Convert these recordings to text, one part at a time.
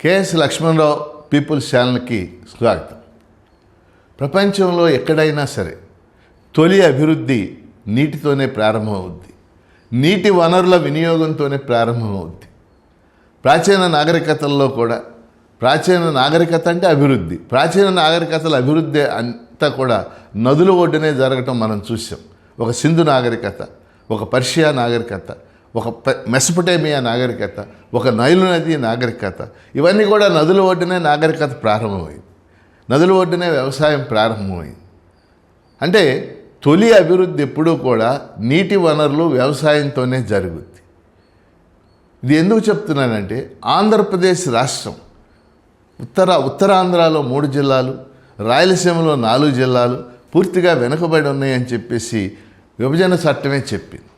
KS Lakshmanarao peoples ఛానల్కి స్వాగతం. ప్రపంచంలో ఎక్కడైనా సరే తొలి అభివృద్ధి నీటితోనే ప్రారంభమవుద్ది. నీటి వనరుల వినియోగంతోనే ప్రారంభమవుద్ది. ప్రాచీన నాగరికతల్లో కూడా ప్రాచీన నాగరికత అంటే అభివృద్ధి. ప్రాచీన నాగరికతల అభివృద్ధి అంతా కూడా నదుల ఒడ్డునే జరగటం మనం చూసాం. ఒక సింధు నాగరికత, ఒక పర్షియా నాగరికత, ఒక మెసపటేమియా నాగరికత, ఒక నైలు నది నాగరికత, ఇవన్నీ కూడా నదుల ఒడ్డునే నాగరికత ప్రారంభమైంది. నదుల ఒడ్డునే వ్యవసాయం ప్రారంభమైంది. అంటే తొలి అభివృద్ధి ఎప్పుడూ కూడా నీటి వనరులు వ్యవసాయంతోనే జరుగుద్ది. ఇది ఎందుకు చెప్తున్నానంటే ఆంధ్రప్రదేశ్ రాష్ట్రం ఉత్తరాంధ్రలో 3 జిల్లాలు, రాయలసీమలో 4 జిల్లాలు పూర్తిగా వెనుకబడి ఉన్నాయని చెప్పేసి విభజన చట్టమే చెప్పింది.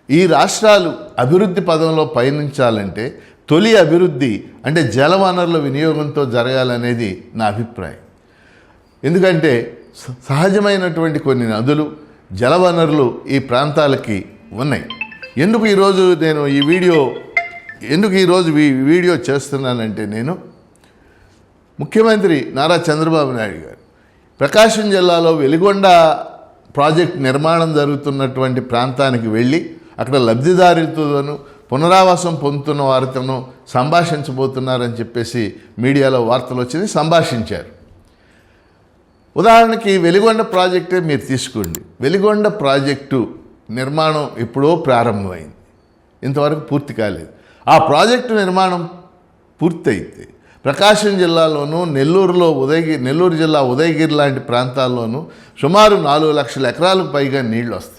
ఈ రాష్ట్రాలు అభివృద్ధి పదంలో పయనించాలంటే తొలి అభివృద్ధి అంటే జలవనరుల వినియోగంతో జరగాలనేది నా అభిప్రాయం. ఎందుకంటే సహజమైనటువంటి కొన్ని నదులు, జలవనరులు ఈ ప్రాంతాలకి ఉన్నాయి. ఎందుకు ఈరోజు నేను ఈ వీడియో చేస్తున్నానంటే, నేను ముఖ్యమంత్రి నారా చంద్రబాబు నాయుడు గారు ప్రకాశం జిల్లాలో వెలిగొండ ప్రాజెక్ట్ నిర్మాణం జరుగుతున్నటువంటి ప్రాంతానికి వెళ్ళి అక్కడ లబ్ధిదారులతోనూ పునరావాసం పొందుతున్న వారితోనూ సంభాషించబోతున్నారని చెప్పేసి మీడియాలో వార్తలు వచ్చింది. సంభాషించారు. ఉదాహరణకి వెలిగొండ ప్రాజెక్టే మీరు తీసుకోండి. వెలిగొండ ప్రాజెక్టు నిర్మాణం ఎప్పుడో ప్రారంభమైంది, ఇంతవరకు పూర్తి కాలేదు. ఆ ప్రాజెక్టు నిర్మాణం పూర్తయితే ప్రకాశం జిల్లాలోనూ నెల్లూరు జిల్లా ఉదయగిరి లాంటి ప్రాంతాల్లోనూ సుమారు 4 లక్షల ఎకరాలకు పైగా నీళ్లు వస్తాయి.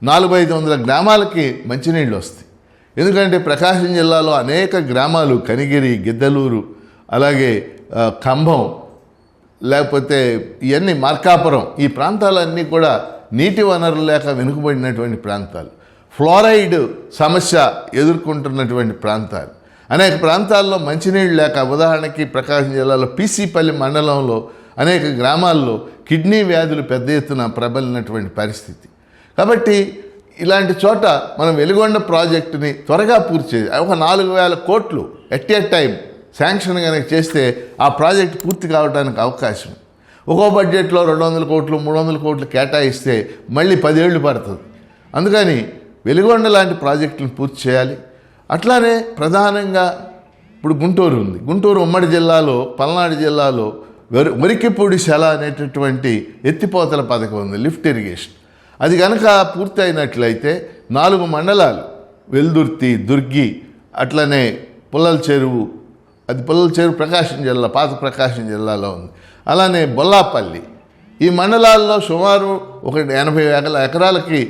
400-500 గ్రామాలకి మంచినీళ్ళు వస్తాయి. ఎందుకంటే ప్రకాశం జిల్లాలో అనేక గ్రామాలు కనిగిరి, గిద్దలూరు, అలాగే కంభం, లేకపోతే ఇవన్నీ మార్కాపురం, ఈ ప్రాంతాలన్నీ కూడా నీటి వనరులు లేక వెనుకబడినటువంటి ప్రాంతాలు, ఫ్లోరైడ్ సమస్య ఎదుర్కొంటున్నటువంటి ప్రాంతాలు. అనేక ప్రాంతాల్లో మంచినీళ్ళు లేక, ఉదాహరణకి ప్రకాశం జిల్లాలో పీసీపల్లి మండలంలో అనేక గ్రామాల్లో కిడ్నీ వ్యాధులు పెద్ద ఎత్తున ప్రబలినటువంటి పరిస్థితి. కాబట్టి ఇలాంటి చోట మనం వెలిగొండ ప్రాజెక్టుని త్వరగా పూర్తి చేయాలి. ఒక 4,000 కోట్లు ఎట్ ఏ టైం శాంక్షన్ కనుక చేస్తే ఆ ప్రాజెక్ట్ పూర్తి కావడానికి అవకాశం. ఒక్కో బడ్జెట్లో 200 కోట్లు 300 కోట్లు కేటాయిస్తే మళ్ళీ 10 ఏళ్ళు పడుతుంది. అందుకని వెలిగొండ లాంటి ప్రాజెక్టులను పూర్తి చేయాలి. అట్లానే ప్రధానంగా ఇప్పుడు గుంటూరు ఉంది. గుంటూరు ఉమ్మడి జిల్లాలో, పల్నాడు జిల్లాలో వరికిపూడి శల అనేటటువంటి ఎత్తిపోతల పథకం ఉంది, లిఫ్ట్ ఇరిగేషన్. అది కనుక పూర్తి అయినట్లయితే 4 మండలాలు, వెల్దుర్తి, దుర్గి, అట్లనే పుల్లల చెరువు, అది పుల్లల చెరువు ప్రకాశం జిల్లా, పాత ప్రకాశం జిల్లాలో ఉంది. అలానే బొల్లాపల్లి, ఈ మండలాల్లో సుమారు 80 ఎకరాలకి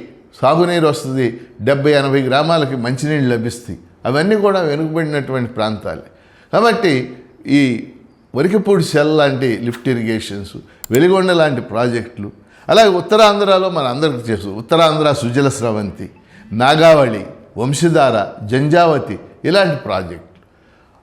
సాగునీరు వస్తుంది. 70-80 గ్రామాలకి మంచినీళ్ళు లభిస్తాయి. అవన్నీ కూడా వెనుకబడినటువంటి ప్రాంతాలే. కాబట్టి ఈ వరికిపూడి సెల్ లాంటి లిఫ్ట్ ఇరిగేషన్స్, వెలిగొండ లాంటి ప్రాజెక్టులు, అలాగే ఉత్తరాంధ్రలో మన అందరికీ తెలుసు ఉత్తరాంధ్ర సుజల స్రవంతి, నాగావళి, వంశధార, జంజావతి ఇలాంటి ప్రాజెక్టులు,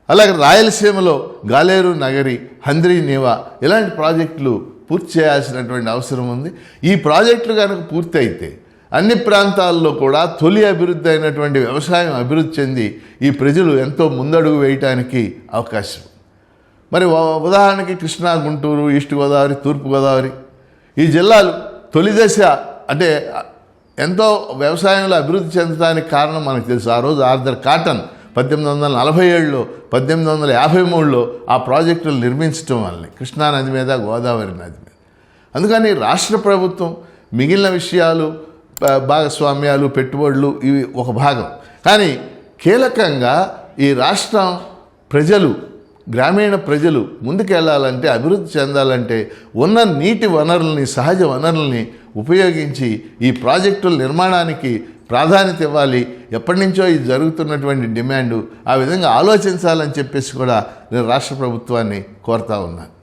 అలాగే రాయలసీమలో గాలేరు నగరి, హంద్రీ నీవా ఇలాంటి ప్రాజెక్టులు పూర్తి చేయాల్సినటువంటి అవసరం ఉంది. ఈ ప్రాజెక్టులు కనుక పూర్తి అయితే అన్ని ప్రాంతాల్లో కూడా తొలి అభివృద్ధి అయినటువంటి వ్యవసాయం అభివృద్ధి చెంది ఈ ప్రజలు ఎంతో ముందడుగు వేయటానికి అవకాశం. మరి ఉదాహరణకి కృష్ణా, గుంటూరు, ఈస్ట్ గోదావరి, తూర్పు గోదావరి ఈ జిల్లాలు తొలి దశ అంటే ఎంతో వ్యవసాయంలో అభివృద్ధి చెందడానికి కారణం మనకు తెలుసు. ఆ రోజు ఆర్థర్ కాటన్ 1847లో 1853లో ఆ ప్రాజెక్టులు నిర్మించడం వల్లనే కృష్ణా నది మీద, గోదావరి నది మీద. అందుకని రాష్ట్ర ప్రభుత్వం మిగిలిన విషయాలు, భాగస్వామ్యాలు, పెట్టుబడులు ఇవి ఒక భాగం. కానీ కీలకంగా ఈ రాష్ట్రం ప్రజలు, గ్రామీణ ప్రజలు ముందుకెళ్ళాలంటే, అభివృద్ధి చెందాలంటే ఉన్న నీటి వనరుల్ని, సహజ వనరుల్ని ఉపయోగించి ఈ ప్రాజెక్టుల నిర్మాణానికి ప్రాధాన్యత ఇవ్వాలి. ఎప్పటి నుంచో ఇది జరుగుతున్నటువంటి డిమాండు. ఆ విధంగా ఆలోచించాలని చెప్పేసి కూడా నేను రాష్ట్ర ప్రభుత్వాన్ని కోరుతా ఉన్నాను.